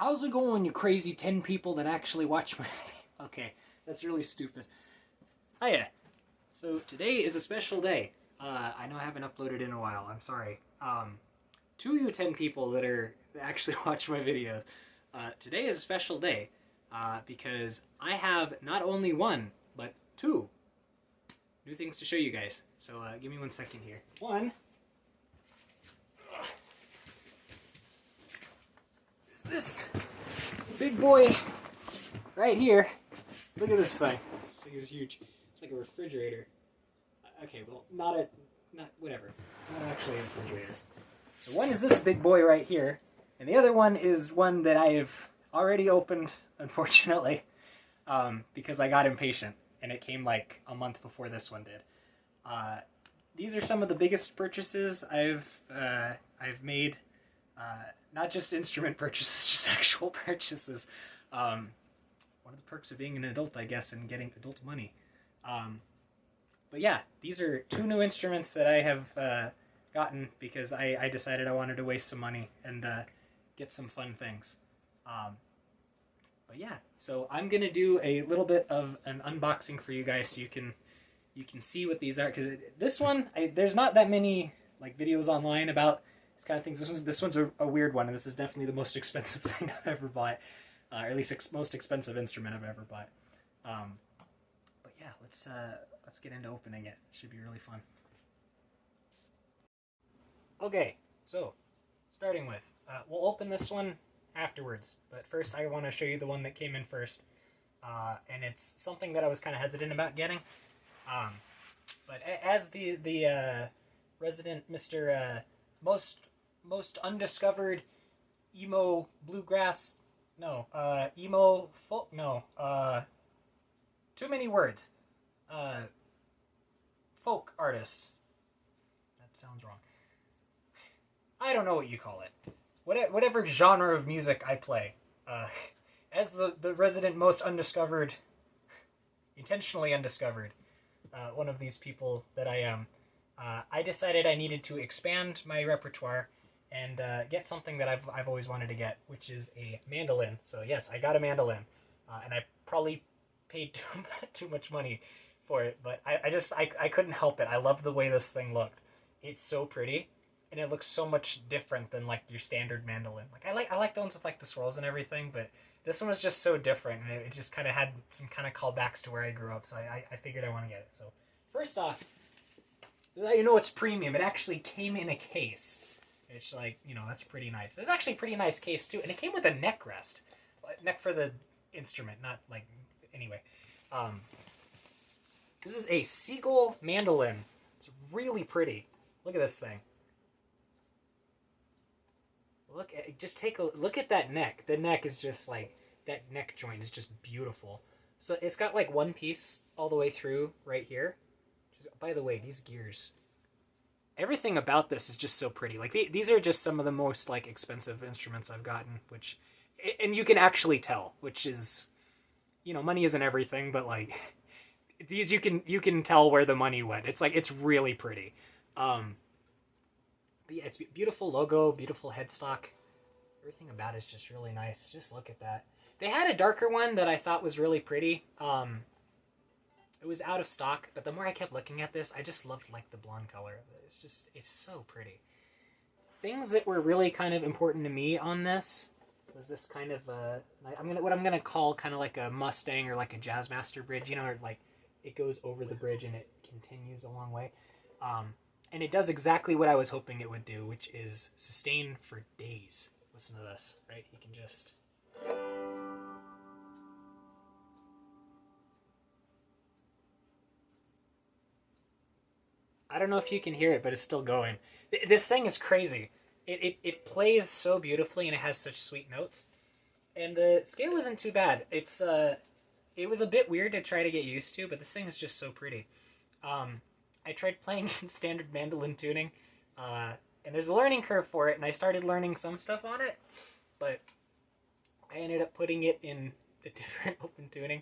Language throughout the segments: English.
How's it going, you crazy 10 people that actually watch my video? Okay, that's really stupid. Hiya. So today is a special day. I know I haven't uploaded in a while, I'm sorry. To you 10 people that actually watch my videos, today is a special day because I have not only one, but two new things to show you guys. So give me 1 second here. One is this big boy right here. Look at this thing. This thing is huge. It's like a refrigerator. Okay, well, not whatever. Not actually a refrigerator. So one is this big boy right here, and the other one is one that I have already opened, unfortunately, because I got impatient, and it came like a month before this one did. These are some of the biggest purchases I've made. Not just instrument purchases, just actual purchases. One of the perks of being an adult, I guess, and getting adult money. But yeah, these are two new instruments that I have gotten because I decided I wanted to waste some money and get some fun things. But yeah, so I'm gonna do a little bit of an unboxing for you guys so you can see what these are. Because this one, there's not that many like videos online about this kind of things. This one's a weird one, and this is definitely the most expensive thing I've ever bought, or at least most expensive instrument I've ever bought. But yeah, let's get into opening it. Should be really fun. Okay, so starting with, we'll open this one afterwards, but first I want to show you the one that came in first, and it's something that I was kind of hesitant about getting, but as the resident Mr. most undiscovered emo bluegrass, emo folk, too many words, folk artist, that sounds wrong. I don't know what you call it. Whatever genre of music I play. As the resident most undiscovered, intentionally undiscovered, one of these people that I am, I decided I needed to expand my repertoire and get something that I've always wanted to get, which is a mandolin. So yes, I got a mandolin, and I probably paid too much money for it, but I couldn't help it. I love the way this thing looked. It's so pretty. And it looks so much different than like your standard mandolin. Like I like the ones with like the swirls and everything, but this one was just so different, and it just kind of had some kind of callbacks to where I grew up. So I figured I want to get it. So first off, you know it's premium. It actually came in a case. It's like, you know, that's pretty nice. It's actually a pretty nice case too, and it came with a neck rest, neck for the instrument, not like anyway. This is a Seagull Mandolin. It's really pretty. Look at this thing. Take a look at that neck. The neck is just like, that neck joint is just beautiful. So it's got like one piece all the way through right here. By the way, these gears, everything about this is just so pretty. Like these are just some of the most like expensive instruments I've gotten, which, and you can actually tell, which is, you know, money isn't everything, but like these you can tell where the money went. It's like, it's really pretty. But yeah, it's a beautiful logo, beautiful headstock. Everything about it is just really nice. Just look at that. They had a darker one that I thought was really pretty. It was out of stock, but the more I kept looking at this, I just loved like the blonde color. It's so pretty. Things that were really kind of important to me on this was this kind of what I'm gonna call kind of like a Mustang or like a Jazzmaster bridge. You know, or like it goes over the bridge and it continues a long way. And it does exactly what I was hoping it would do, which is sustain for days. Listen to this, right? You can just... I don't know if you can hear it, but it's still going. This thing is crazy. It plays so beautifully, and it has such sweet notes. And the scale isn't too bad. It was a bit weird to try to get used to, but this thing is just so pretty. I tried playing in standard mandolin tuning, and there's a learning curve for it, and I started learning some stuff on it, but I ended up putting it in a different open tuning,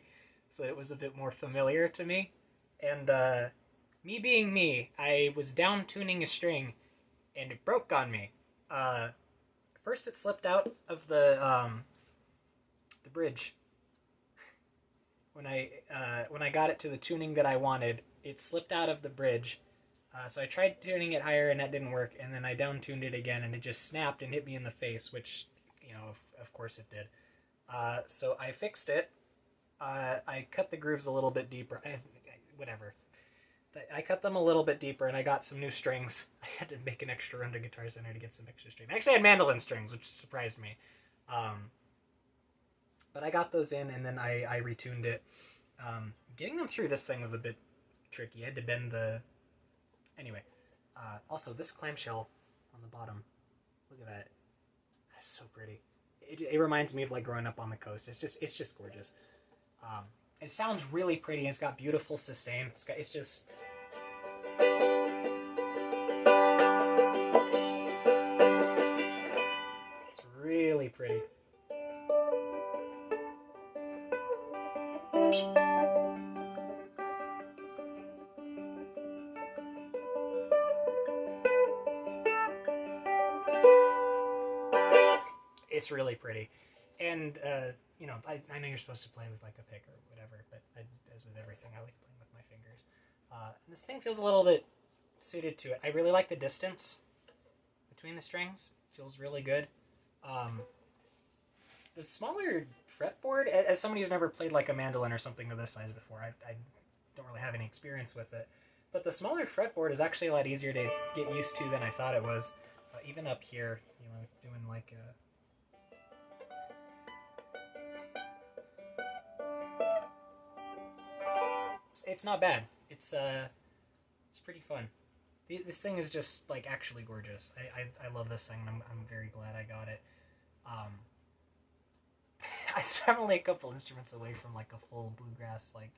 so that it was a bit more familiar to me. And me being me, I was down tuning a string, and it broke on me. First it slipped out of the the bridge. When I got it to the tuning that I wanted, it slipped out of the bridge. So I tried tuning it higher and that didn't work, and then I down-tuned it again and it just snapped and hit me in the face, which, you know, of course it did. So I fixed it. I cut the grooves a little bit deeper. Whatever. I cut them a little bit deeper and I got some new strings. I had to make an extra run to Guitar Center to get some extra strings. I actually had mandolin strings, which surprised me. But I got those in and then I retuned it. Getting them through this thing was a bit tricky. I had to bend the... Anyway. Also, this clamshell on the bottom. Look at that. That's so pretty. It reminds me of like growing up on the coast. It's just gorgeous. It sounds really pretty. It's got beautiful sustain. It's just... It's really pretty. It's really pretty. And, you know, I know you're supposed to play with, like, a pick or whatever, but as with everything, I like playing with my fingers. And this thing feels a little bit suited to it. I really like the distance between the strings. It feels really good. The smaller fretboard, as somebody who's never played, like, a mandolin or something of this size before, I don't really have any experience with it. But the smaller fretboard is actually a lot easier to get used to than I thought it was. Even up here, you know, doing, like, a... It's not bad. It's pretty fun. This thing is just like actually gorgeous. I love this thing. I'm very glad I got it. I'm only a couple instruments away from like a full bluegrass like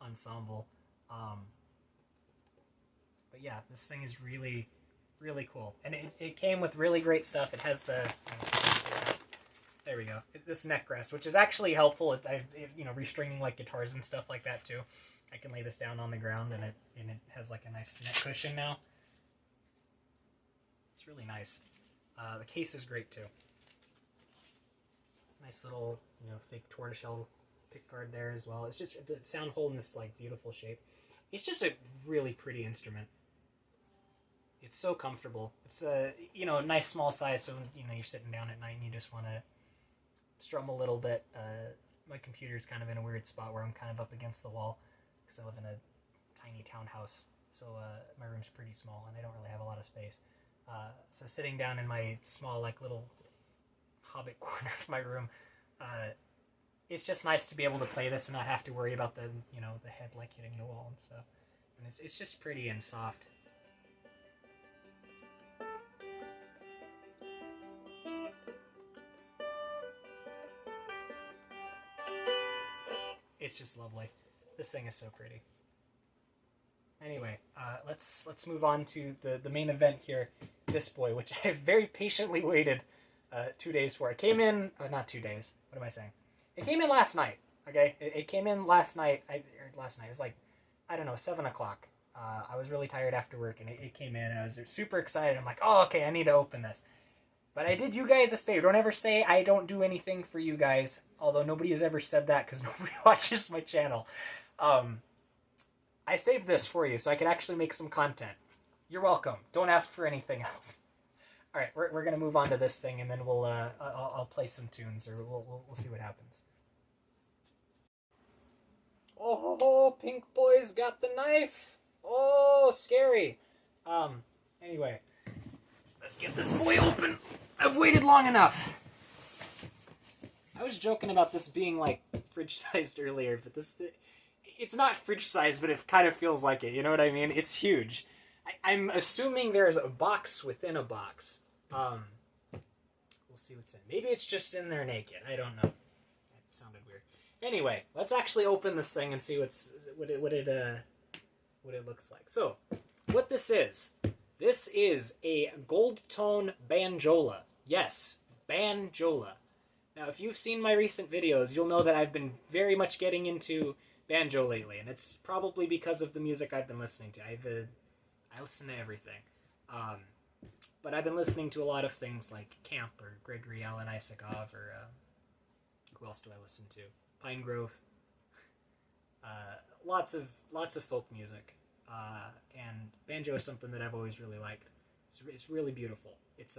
ensemble. But yeah, this thing is really cool, and it came with really great stuff. It has the... There we go. This neck rest, which is actually helpful. You know, restringing like guitars and stuff like that too. I can lay this down on the ground, and it has like a nice neck cushion now. It's really nice. The case is great too. Nice little, you know, fake tortoiseshell pickguard there as well. It's just the sound hole in this like beautiful shape. It's just a really pretty instrument. It's so comfortable. It's a, you know, a nice small size, so you know you're sitting down at night and you just want to strum a little bit. My computer's kind of in a weird spot where I'm kind of up against the wall because I live in a tiny townhouse, so my room's pretty small and I don't really have a lot of space. So sitting down in my small, like, little hobbit corner of my room, it's just nice to be able to play this and not have to worry about the, you know, the head like hitting the wall and stuff. And it's just pretty and soft. It's just lovely. This thing is so pretty. Anyway, let's move on to the main event here. This boy, which I have very patiently waited 2 days for. It came in, not 2 days. What am I saying? It came in last night. Okay, it came in last night. Last night it was like, I don't know, 7 o'clock. I was really tired after work, and it came in, and I was super excited. I'm like, oh, okay, I need to open this. But I did you guys a favor. Don't ever say I don't do anything for you guys. Although nobody has ever said that because nobody watches my channel. I saved this for you so I could actually make some content. You're welcome. Don't ask for anything else. All right, we're gonna move on to this thing, and then I'll play some tunes, or we'll see what happens. Oh, Pink Boy's got the knife. Oh, scary. Anyway, let's get this boy open. I've waited long enough. I was joking about this being like fridge-sized earlier, but it's not fridge-sized, but it kind of feels like it. You know what I mean? It's huge. I'm assuming there's a box within a box. We'll see what's in. Maybe it's just in there naked. I don't know. That sounded weird. Anyway, let's actually open this thing and see what it looks like. So, what this is a GoldTone Banjola. Yes, Banjola. Now, if you've seen my recent videos, you'll know that I've been very much getting into banjo lately, and it's probably because of the music I've been listening to. I listen to everything. But I've been listening to a lot of things like Camp or Gregory Alan Isakov or Who else do I listen to? Pine Grove. Lots of folk music. And banjo is something that I've always really liked. It's really beautiful. It's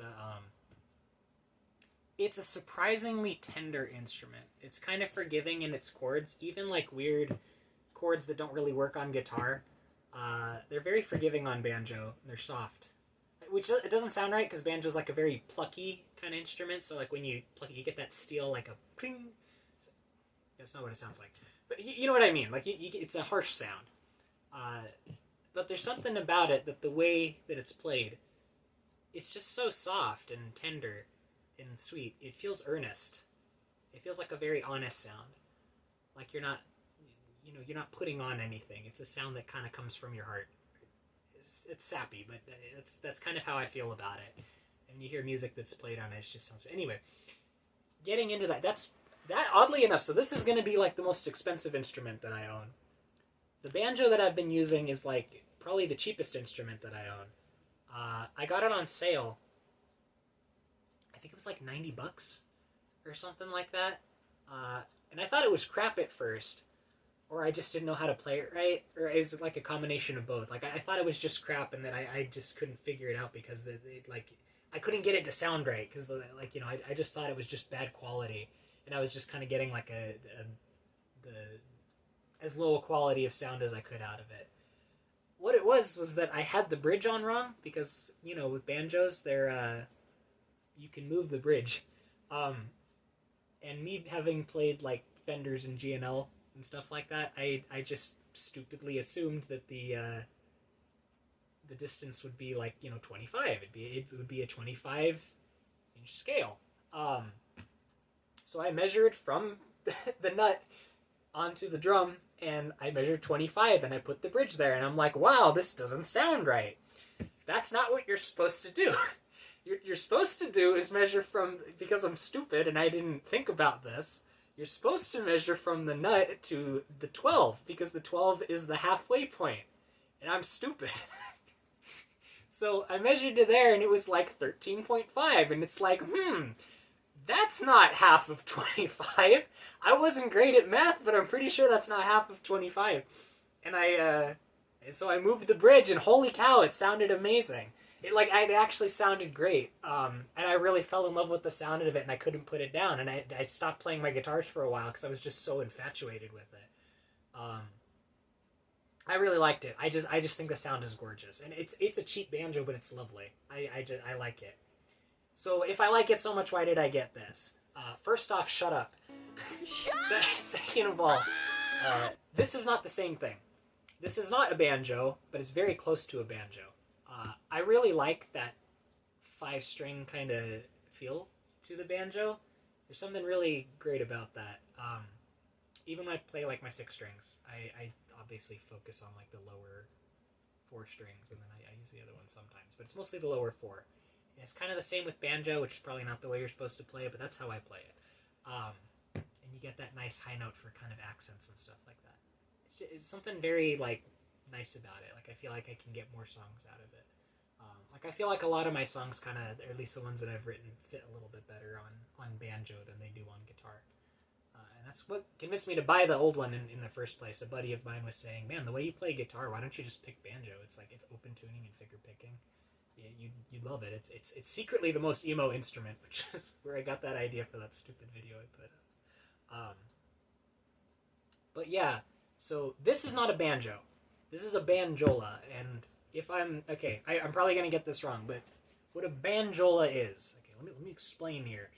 a surprisingly tender instrument. It's kind of forgiving in its chords, even like weird chords that don't really work on guitar. They're very forgiving on banjo. They're soft, which it doesn't sound right because banjo's like a very plucky kind of instrument. So like when you pluck it, you get that steel like a ping. That's not what it sounds like, but you know what I mean. Like it's a harsh sound. But there's something about it that the way that it's played, it's just so soft and tender and sweet. It feels earnest. It feels like a very honest sound. Like you're not putting on anything. It's a sound that kind of comes from your heart. It's sappy, but that's kind of how I feel about it. And you hear music that's played on it, it just sounds... Anyway, getting into that, oddly enough, so this is going to be like the most expensive instrument that I own. The banjo that I've been using is like probably the cheapest instrument that I own. I got it on sale. I think it was like $90 or something like that. And I thought it was crap at first, or I just didn't know how to play it right, or is it like a combination of both? Like I thought it was just crap, and that I just couldn't figure it out because I couldn't get it to sound right because I just thought it was just bad quality, and I was just kind of getting like as low a quality of sound as I could out of it. What it was that I had the bridge on wrong, because with banjos you can move the bridge, and me having played like Fenders and G&L and stuff like that, I just stupidly assumed that the distance would be like 25. It would be a 25-inch scale. So I measured from the nut onto the drum, and I measured 25, and I put the bridge there, and I'm like, wow, this doesn't sound right. That's not what you're supposed to do. You're supposed to do is measure from, because I'm stupid and I didn't think about this, you're supposed to measure from the nut to the 12, because the 12 is the halfway point, and I'm stupid. So I measured to there, and it was like 13.5, and it's like, that's not half of 25. I wasn't great at math, but I'm pretty sure that's not half of 25. And so I moved the bridge, and holy cow, it sounded amazing. It actually sounded great. And I really fell in love with the sound of it, and I couldn't put it down. And I stopped playing my guitars for a while because I was just so infatuated with it. I really liked it. I just think the sound is gorgeous, and it's a cheap banjo, but it's lovely. I like it. So if I like it so much, why did I get this? First off, shut up. Second of all, this is not the same thing. This is not a banjo, but it's very close to a banjo. I really like that 5-string kind of feel to the banjo. There's something really great about that. Even when I play like my 6 strings, I obviously focus on like the lower 4 strings, and then I use the other one sometimes, but it's mostly the lower 4. And it's kind of the same with banjo, which is probably not the way you're supposed to play it, but that's how I play it. And you get that nice high note for kind of accents and stuff like that. It's something very like nice about it. Like I feel like I can get more songs out of it. I feel like a lot of my songs kind of, or at least the ones that I've written, fit a little bit better on banjo than they do on guitar. And that's what convinced me to buy the old one in the first place. A buddy of mine was saying, man, the way you play guitar, why don't you just pick banjo? It's like, it's open tuning and finger picking. Yeah, you'd love it. It's secretly the most emo instrument, which is where I got that idea for that stupid video I put up. But yeah, so this is not a banjo. This is a banjola, and if I'm probably gonna get this wrong, but what a banjola is, let me explain here.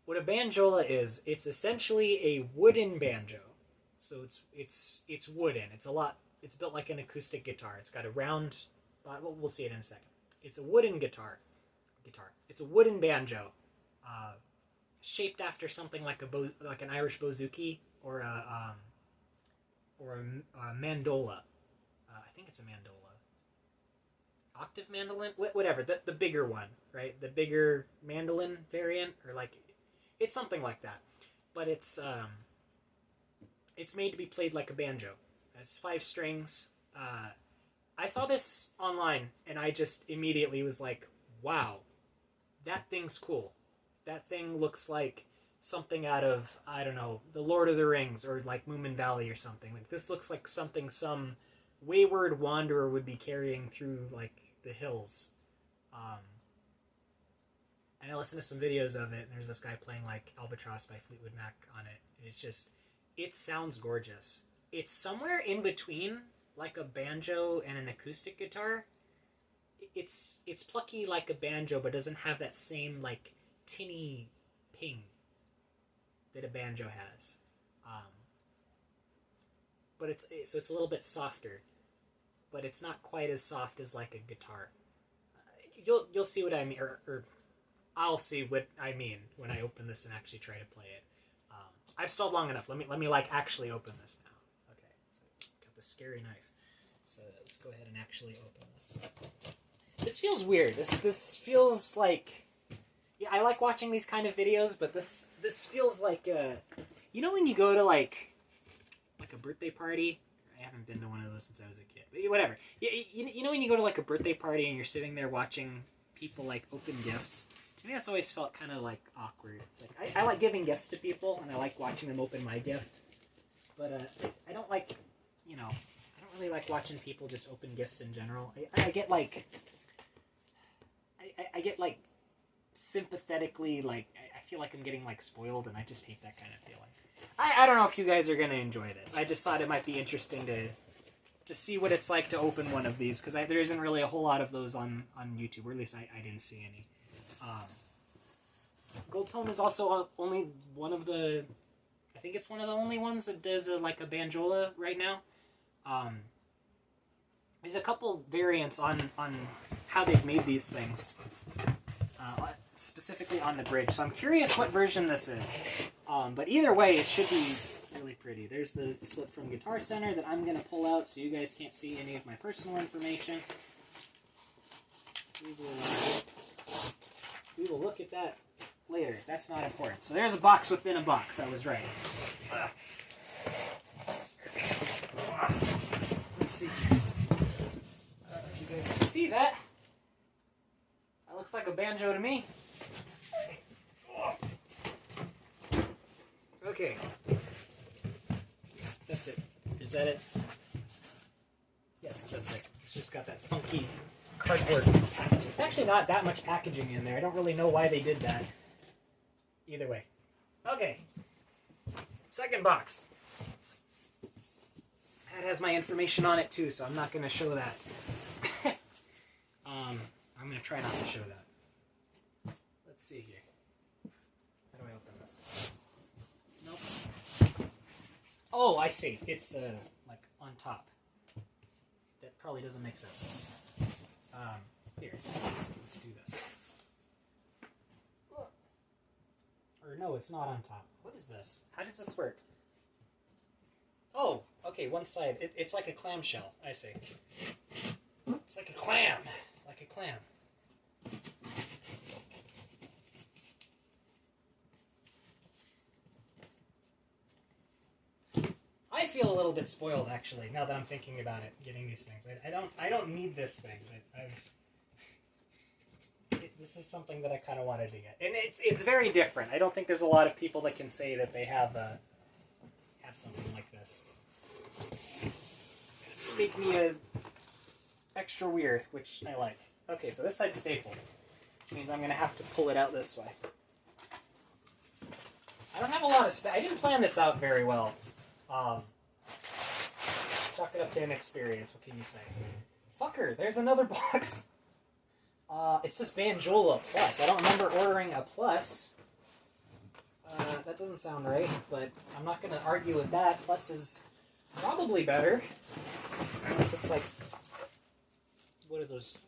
What a banjola is, it's essentially a wooden banjo. So it's wooden. It's built like an acoustic guitar. It's got a round. We'll see it in a second. It's a wooden guitar. It's a wooden banjo, shaped after something like an Irish bouzouki or a mandola. I think it's a mandola. Octave mandolin, whatever. The bigger one, right? The bigger mandolin variant, or like, it's something like that. But it's made to be played like a banjo. It's 5 strings. I saw this online, and I just immediately was like, wow, that thing's cool. That thing looks like something out of, I don't know, The Lord of the Rings or like Moomin Valley or something. Like this looks like something some wayward wanderer would be carrying through like the hills. And I listened to some videos of it, and there's this guy playing like Albatross by Fleetwood Mac on it. It's just, it sounds gorgeous. It's somewhere in between like a banjo and an acoustic guitar. It's plucky like a banjo, but doesn't have that same like tinny ping that a banjo has. But it's a little bit softer, but it's not quite as soft as like a guitar. You'll see what I mean, or I'll see what I mean when I open this and actually try to play it. I've stalled long enough. Let me like actually open this now. Okay, so got the scary knife. So let's go ahead and actually open this. This feels weird. This feels like, yeah, I like watching these kind of videos, but this feels like you know when you go to like a birthday party. I haven't been to one of those since I was a kid. But whatever. You know when you go to like a birthday party and you're sitting there watching people like open gifts. To me, that's always felt kind of like awkward. It's like I like giving gifts to people, and I like watching them open my gift. But I don't like, I don't really like watching people just open gifts in general. I get like, I get like sympathetically like I feel like I'm getting like spoiled, and I just hate that kind of feeling. I don't know if you guys are gonna enjoy this. I just thought it might be interesting to see what it's like to open one of these, because there isn't really a whole lot of those on YouTube, or at least I didn't see any. GoldTone is also only one of the, I think it's one of the only ones that does like a banjola right now. There's a couple variants on how they've made these things, specifically on the bridge. So I'm curious what version this is. But either way, it should be really pretty. There's the slip from Guitar Center that I'm going to pull out so you guys can't see any of my personal information. We will look at that later. That's not important. So there's a box within a box. I was right. Let's see. If you guys can see that. That looks like a banjo to me. Okay. That's it. Is that it? Yes, that's it. It's just got that funky cardboard packaging. It's actually not that much packaging in there. I don't really know why they did that. Either way. Okay. Second box. That has my information on it too, so I'm not going to show that. I'm going to try not to show that. Let's see here. How do I open this? Nope. Oh, I see. It's like on top. That probably doesn't make sense. Here, let's do this. Or no, it's not on top. What is this? How does this work? Oh, okay, one side. It's like a clamshell. I see. It's like a clam. Like a clam. I feel a little bit spoiled, actually, now that I'm thinking about it, getting these things. I don't need this thing, but this is something that I kind of wanted to get, and it's very different. I don't think there's a lot of people that can say that they have something like this. It's making me extra weird, which I like. Okay, so this side's stapled, which means I'm gonna have to pull it out this way. I don't have a lot of space. I didn't plan this out very well. Chalk it up to inexperience. What can you say? Fucker, there's another box. It's this Banjola Plus. I don't remember ordering a Plus. That doesn't sound right, but I'm not going to argue with that. Plus is probably better. Unless it's like... What are those...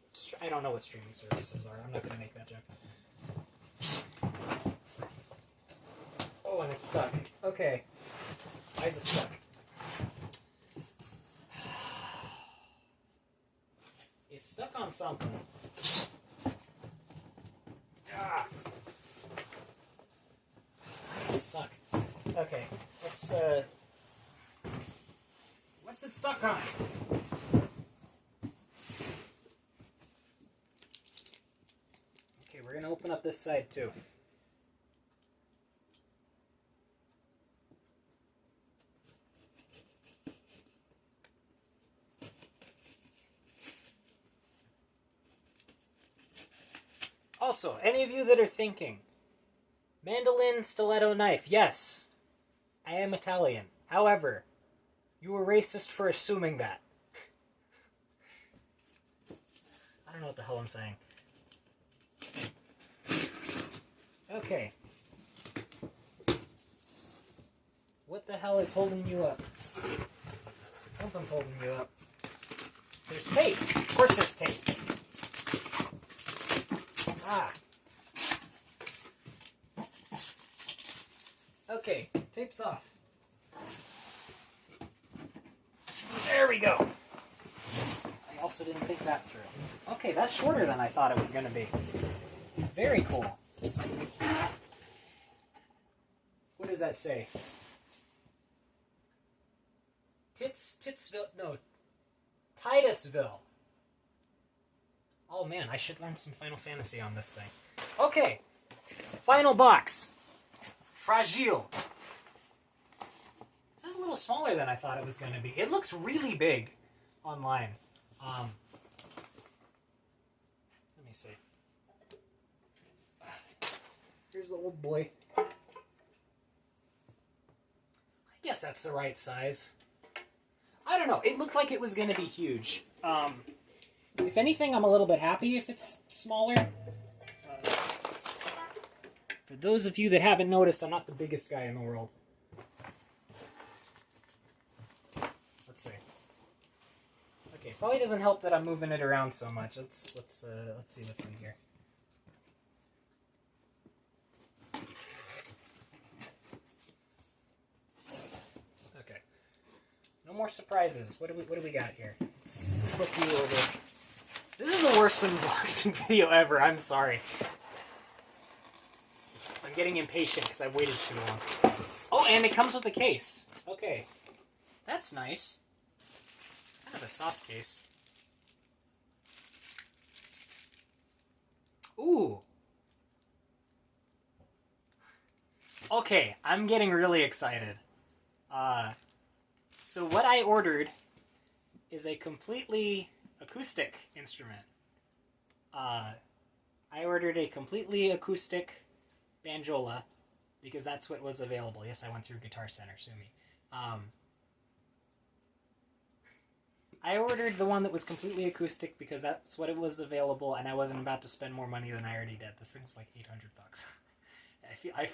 I don't know what streaming services are. I'm not going to make that joke. Oh, and it's stuck. Okay. Why is it stuck? It's stuck on something. Ah. Why does it suck? Okay, let's what's it stuck on? Okay, we're gonna open up this side too. Also, any of you that are thinking, mandolin, stiletto, knife, yes, I am Italian. However, you were racist for assuming that. I don't know what the hell I'm saying. Okay. What the hell is holding you up? Something's holding you up. There's tape. Of course there's tape. Ah. Okay, tape's off. There we go. I also didn't think that through. Okay, that's shorter than I thought it was going to be. Very cool. What does that say? Titusville. Oh man, I should learn some Final Fantasy on this thing. Okay, final box. Fragile. This is a little smaller than I thought it was going to be. It looks really big online. Let me see. Here's the old boy. I guess that's the right size. I don't know. It looked like it was going to be huge. If anything, I'm a little bit happy if it's smaller. For those of you that haven't noticed, I'm not the biggest guy in the world. Let's see. Okay, probably doesn't help that I'm moving it around so much. Let's see what's in here. Okay. No more surprises. What do we got here? Let's flip you over. This is the worst unboxing video ever. I'm sorry. I'm getting impatient because I've waited too long. Oh, and it comes with a case. Okay. That's nice. Kind of a soft case. Ooh. Okay, I'm getting really excited. So what I ordered is a completely acoustic instrument. I ordered a completely acoustic banjola because that's what was available. Yes, I went through Guitar Center, sue me. I ordered the one that was completely acoustic because that's what it was available, and I wasn't about to spend more money than I already did. This thing's like $800. I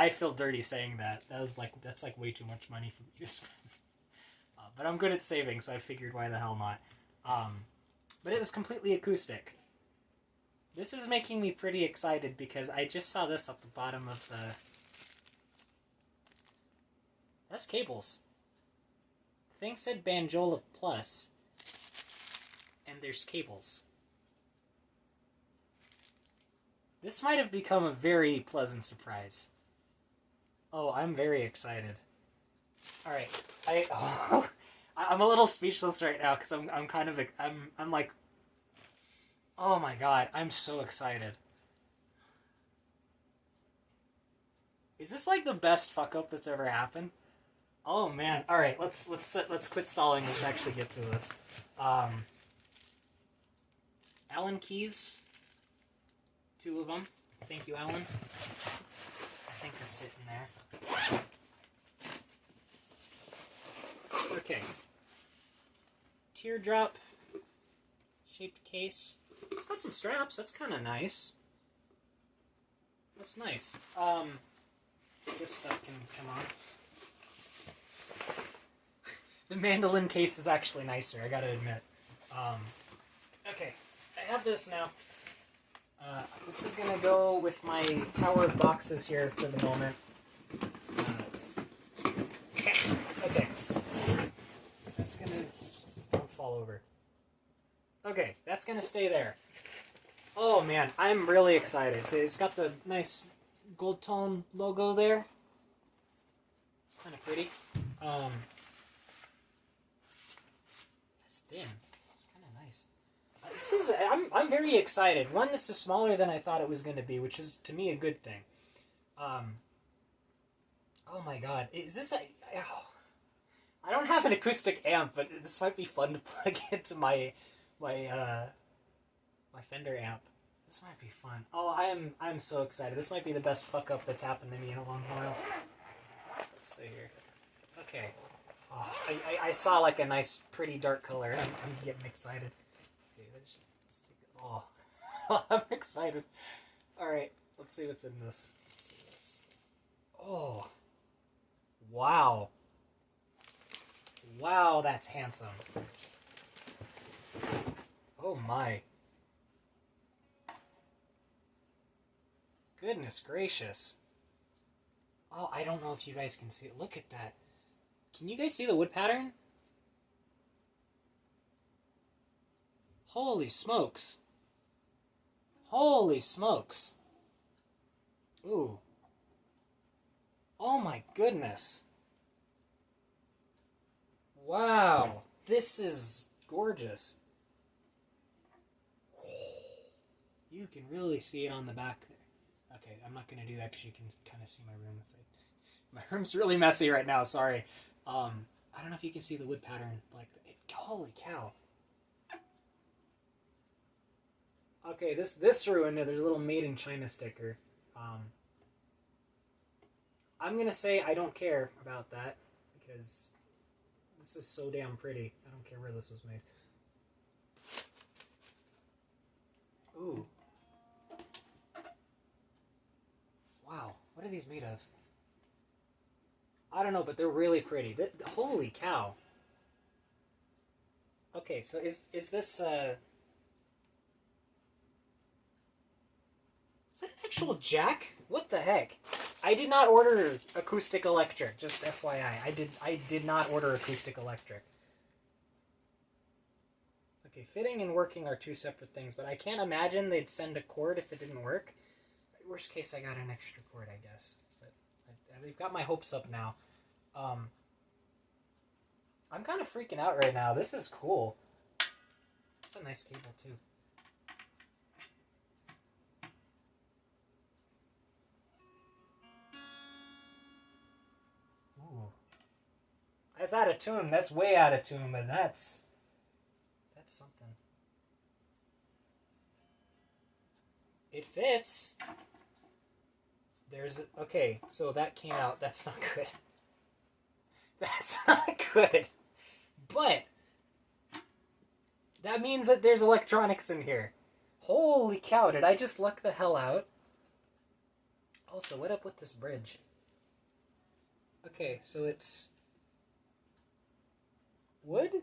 feel dirty saying that. That's like way too much money for me to spend. But I'm good at saving, so I figured why the hell not. But it was completely acoustic. This is making me pretty excited because I just saw this up the bottom of the... That's cables. The thing said Banjola Plus, and there's cables. This might have become a very pleasant surprise. Oh, I'm very excited. All right, I'm a little speechless right now because I'm like, oh my god, I'm so excited. Is this like the best fuck up that's ever happened? Oh man! All right, let's quit stalling. Let's actually get to this. Allen keys, 2 of them. Thank you, Allen. I think that's it in there. Okay. Teardrop shaped case. It's got some straps. That's kind of nice. That's nice. This stuff can come on. The mandolin case is actually nicer, I gotta admit. Okay, I have this now. This is gonna go with my tower of boxes here for the moment. Okay. That's gonna... Don't fall over. Okay, that's gonna stay there. Oh man, I'm really excited. So it's got the nice GoldTone logo there. It's kind of pretty. It's thin. It's kind of nice. I'm very excited. One, this is smaller than I thought it was going to be, which is to me a good thing. Oh my god, is this I don't have an acoustic amp, but this might be fun to plug into my Fender amp. This might be fun. Oh, I'm so excited. This might be the best fuck up that's happened to me in a long while. Let's see here. Okay. Oh, I saw like a nice, pretty dark color, and I'm getting excited. Okay, let's take it. Oh, I'm excited. All right, let's see what's in this. Let's see this. Oh, wow. Wow, that's handsome. Oh my. Goodness gracious. Oh, I don't know if you guys can see it. Look at that. Can you guys see the wood pattern? Holy smokes. Holy smokes. Ooh. Oh my goodness. Wow. This is gorgeous. You can really see it on the back there. Okay, I'm not going to do that because you can kind of see my room. My room's really messy right now, sorry. I don't know if you can see the wood pattern. Holy cow. Okay, this ruined it. There's a little made in China sticker. I'm going to say I don't care about that because this is so damn pretty. I don't care where this was made. Ooh. Wow, what are these made of? I don't know, but they're really pretty. Holy cow. Okay, so is this, is that an actual jack? What the heck? I did not order acoustic electric, just FYI. I did not order acoustic electric. Okay, fitting and working are two separate things, but I can't imagine they'd send a cord if it didn't work. Worst case, I got an extra cord, I guess. But they've got my hopes up now. I'm kind of freaking out right now. This is cool. It's a nice cable, too. Ooh. That's out of tune. That's way out of tune, but that's something. It fits. Okay, so that came out. That's not good. That's not good. But that means that there's electronics in here. Holy cow, did I just luck the hell out? Also, what up with this bridge? Okay, so it's wood?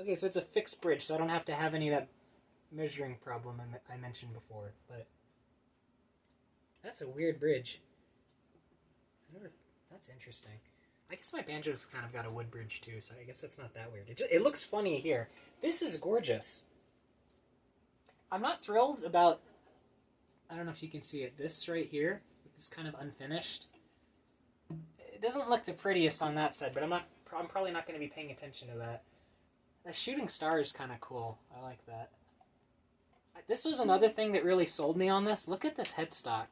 Okay, so it's a fixed bridge, so I don't have to have any of that measuring problem I mentioned before, but that's a weird bridge. That's interesting. I guess my banjo's kind of got a wood bridge too, so I guess that's not that weird. It looks funny here. This is gorgeous. I'm not thrilled about, I don't know if you can see it, this right here. It's kind of unfinished. It doesn't look the prettiest on that side, but I'm probably not going to be paying attention to that. The shooting star is kind of cool. I like that. This was another thing that really sold me on this. Look at this headstock.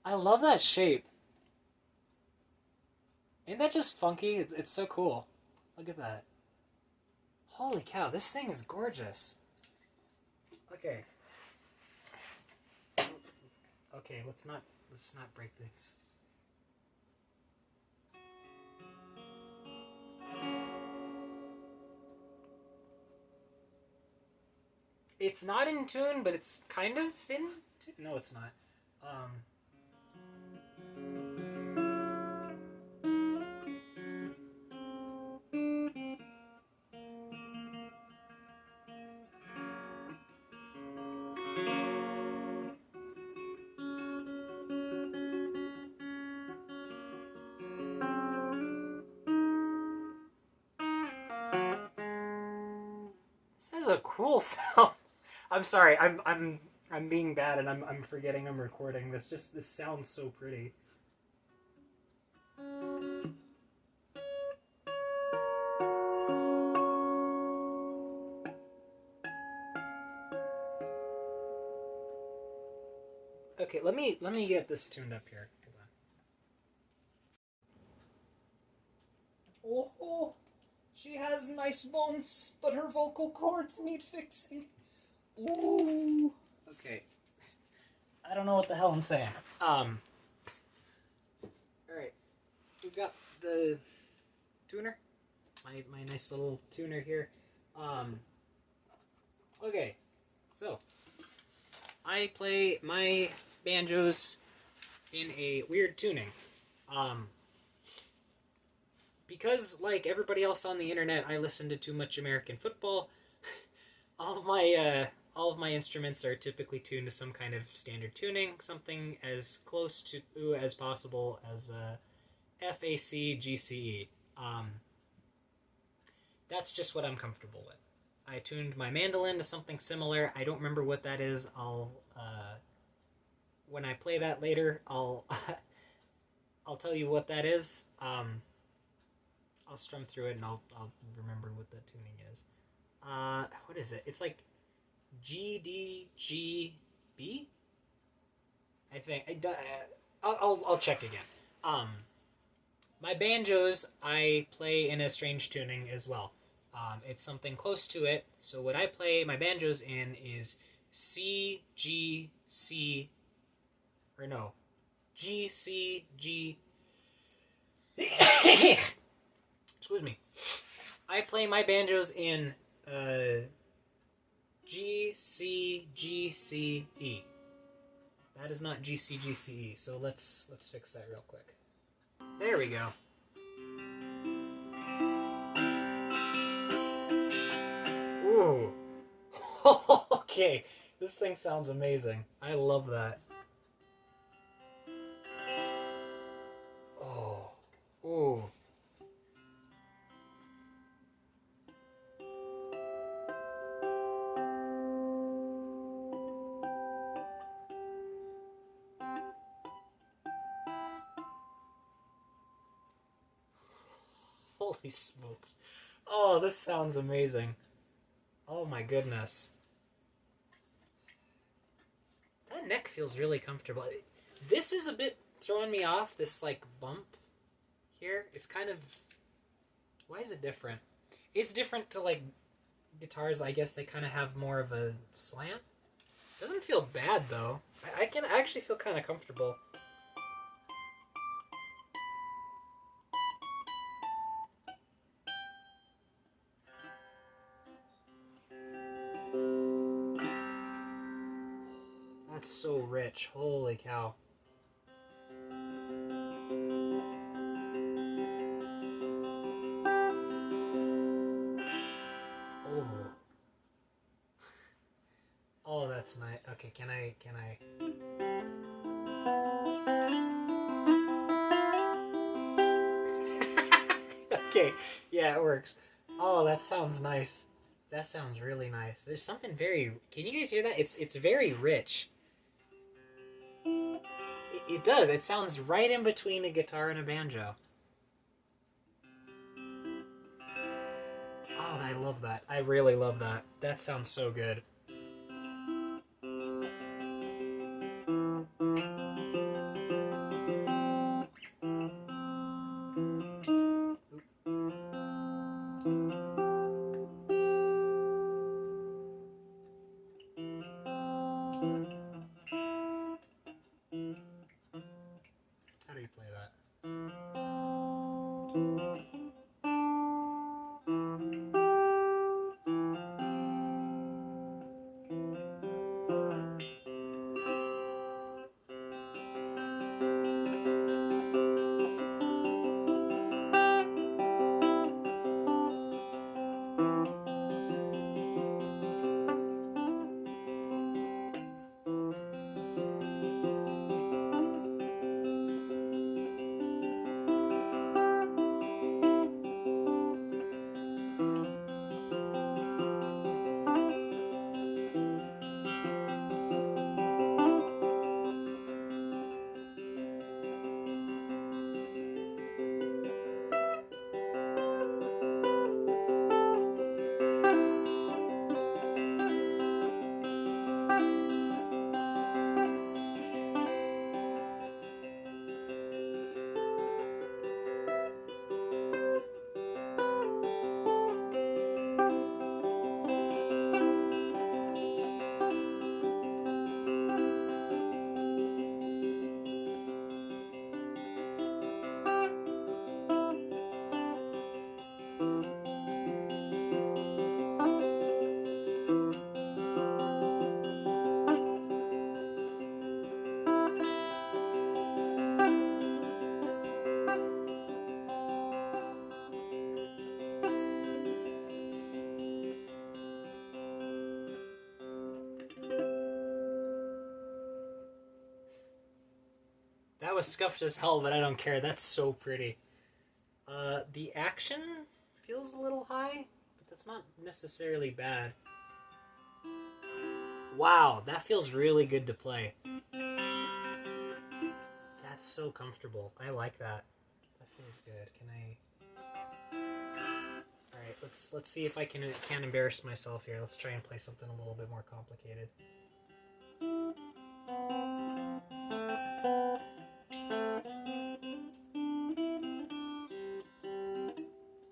I love that shape. Ain't that just funky? It's so cool. Look at that. Holy cow, this thing is gorgeous. Okay. Okay, let's not break things. It's not in tune, but it's kind of in tune. No, it's not. This is a cool sound. I'm sorry. I'm being bad, and I'm forgetting I'm recording. This sounds so pretty. Okay, let me get this tuned up here. Hold on. Oh, she has nice bones, but her vocal cords need fixing. Ooh. Okay. I don't know what the hell I'm saying. All right. We've got the tuner. My nice little tuner here. Okay. So, I play my banjos in a weird tuning. Because, like everybody else on the internet, I listen to too much American football. All of my instruments are typically tuned to some kind of standard tuning, something as close to as possible as FAC GCE. That's just what I'm comfortable with. I tuned my mandolin to something similar. I don't remember what that is. I'll when I play that later, I'll I'll tell you what that is. I'll strum through it and I'll remember what the tuning is. What is it? It's like GDGB. I think I'll check again. My banjos I play in a strange tuning as well. It's something close to it. So what I play my banjos in is C G C, or no, G C G. Excuse me. I play my banjos in G C G C E. That is not G C G C E. So let's fix that real quick. There we go. Ooh. Okay. This thing sounds amazing. I love that. Oh. Ooh. Holy smokes. Oh, this sounds amazing. Oh my goodness. That neck feels really comfortable. This is a bit throwing me off, this like bump here. It's kind of... Why is it different? It's different to like guitars, I guess they kind of have more of a slant. Doesn't feel bad though. I actually feel kind of comfortable. That's so rich. Holy cow. Oh. Oh, that's nice. Okay, can I... Okay, yeah, it works. Oh, that sounds nice. That sounds really nice. There's something very... Can you guys hear that? It's very rich. It does. It sounds right in between a guitar and a banjo. Oh, I love that. I really love that. That sounds so good. How do you play that? That was scuffed as hell, but I don't care. That's so pretty. The action feels a little high, but that's not necessarily bad. Wow, that feels really good to play. That's so comfortable. I like that. That feels good. Can I... Alright, let's see if I can't embarrass myself here. Let's try and play something a little bit more complicated.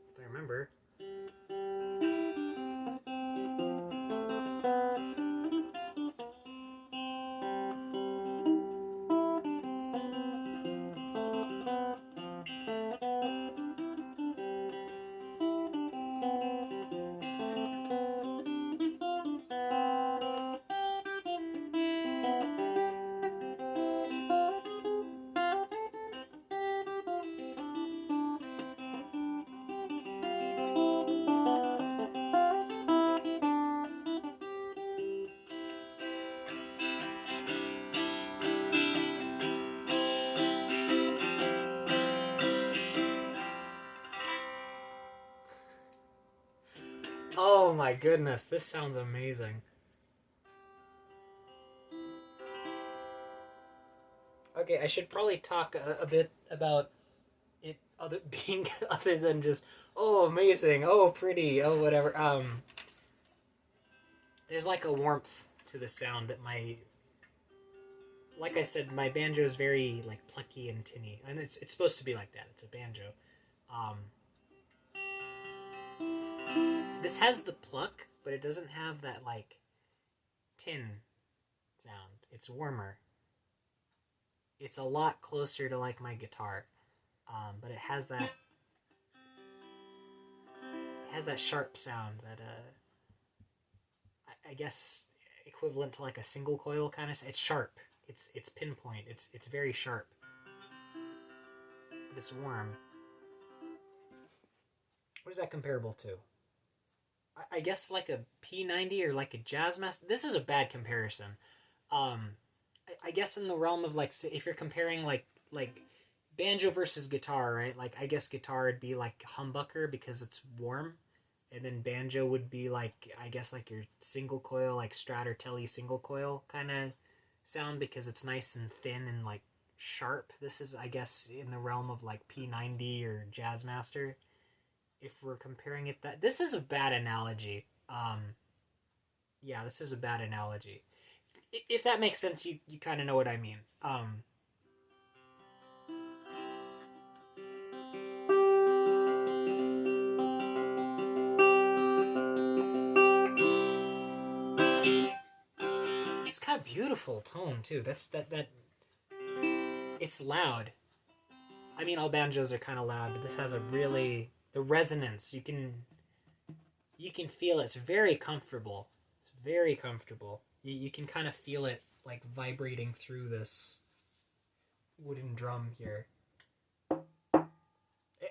If I remember. Oh my goodness, this sounds amazing. Okay, I should probably talk a bit about it being other than just, oh amazing, oh pretty, oh whatever. There's like a warmth to the sound that like I said, my banjo is very like plucky and tinny, and it's supposed to be like that. It's a banjo. This has the pluck, but it doesn't have that like tin sound. It's warmer. It's a lot closer to like my guitar, but it has that sharp sound that I guess equivalent to like a single coil kind of. It's sharp. It's pinpoint. It's very sharp. But it's warm. What is that comparable to? I guess like a P90 or like a Jazz Master. This is a bad comparison. I guess in the realm of like, if you're comparing like banjo versus guitar, right? Like I guess guitar would be like humbucker because it's warm, and then banjo would be like, I guess like your single coil, like Strat or Tele single coil kind of sound because it's nice and thin and like sharp. This is, I guess, in the realm of like P90 or Jazz Master. If we're comparing it, this is a bad analogy. Yeah, this is a bad analogy. If that makes sense, you kind of know what I mean. It's got a beautiful tone too. That it's loud. I mean, all banjos are kind of loud, but this has a really, the resonance. You can feel it. It's very comfortable. It's very comfortable. You can kind of feel it like vibrating through this wooden drum here.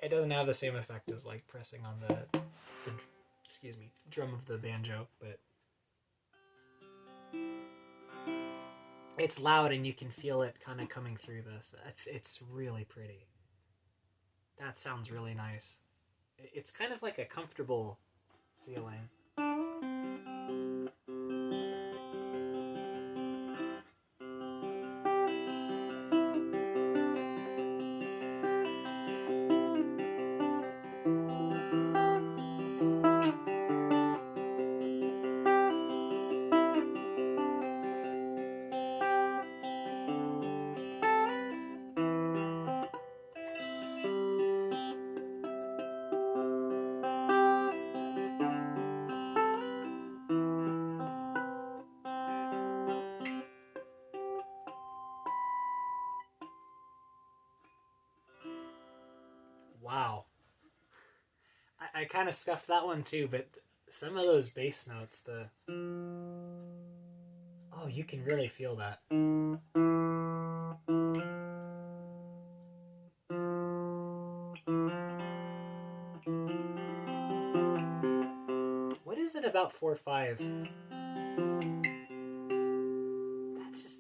It doesn't have the same effect as like pressing on the excuse me, drum of the banjo, but it's loud and you can feel it kind of coming through this. It's really pretty. That sounds really nice. It's kind of like a comfortable feeling. Wow. I kind of scuffed that one too, but some of those bass notes, oh, you can really feel that. What is it about 4/5?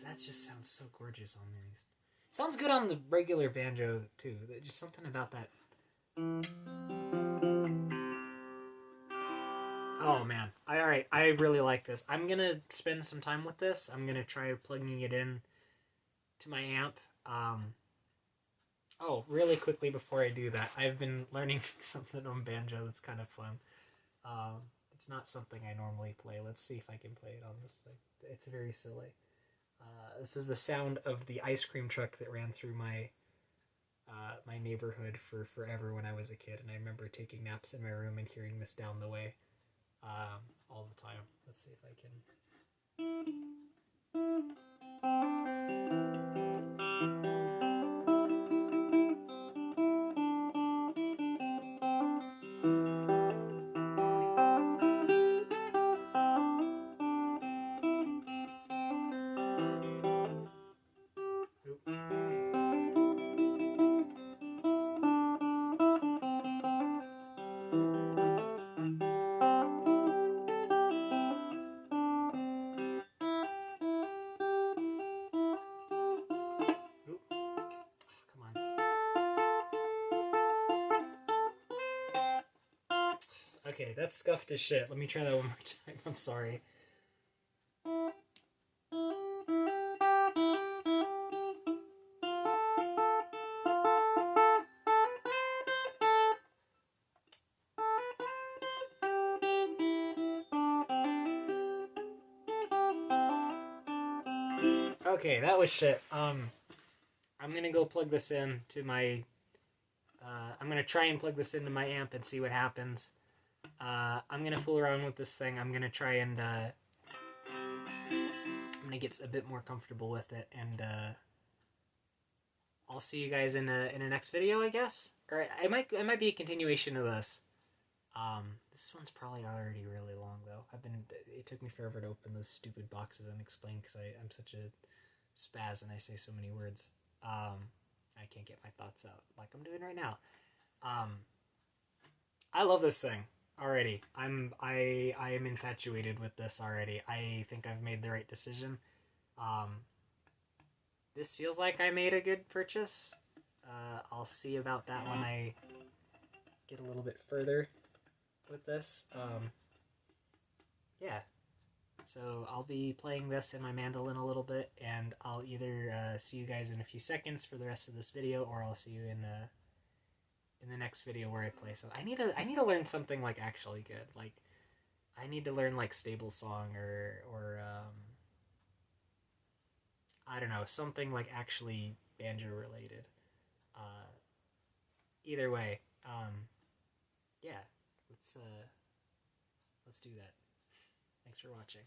That just sounds so gorgeous on these. It sounds good on the regular banjo too. Just something about that. Oh man, alright, I really like this. I'm gonna spend some time with this. I'm gonna try plugging it in to my amp. Oh, really quickly before I do that, I've been learning something on banjo that's kind of fun. It's not something I normally play. Let's see if I can play it on this thing. It's very silly. This is the sound of the ice cream truck that ran through my my neighborhood for forever when I was a kid, and I remember taking naps in my room and hearing this down the way all the time. Let's see if I can. Okay, that's scuffed as shit. Let me try that one more time. I'm sorry. Okay, that was shit. I'm gonna go plug this in to my. I'm gonna try and plug this into my amp and see what happens. I'm gonna fool around with this thing. I'm gonna try and I'm gonna get a bit more comfortable with it, and I'll see you guys in a next video, I guess. Or it might be a continuation of this. This one's probably already really long though. It took me forever to open those stupid boxes and explain because I'm such a spaz and I say so many words. I can't get my thoughts out like I'm doing right now. I love this thing already. I am infatuated with this already. I think I've made the right decision. This feels like I made a good purchase. I'll see about that when I get a little bit further with this. Yeah. So I'll be playing this in my mandolin a little bit, and I'll either see you guys in a few seconds for the rest of this video, or I'll see you in the next video where I play something. I need to learn something like actually good. Like I need to learn like stable song or I don't know, something like actually banjo related. Either way, yeah, let's do that. Thanks for watching.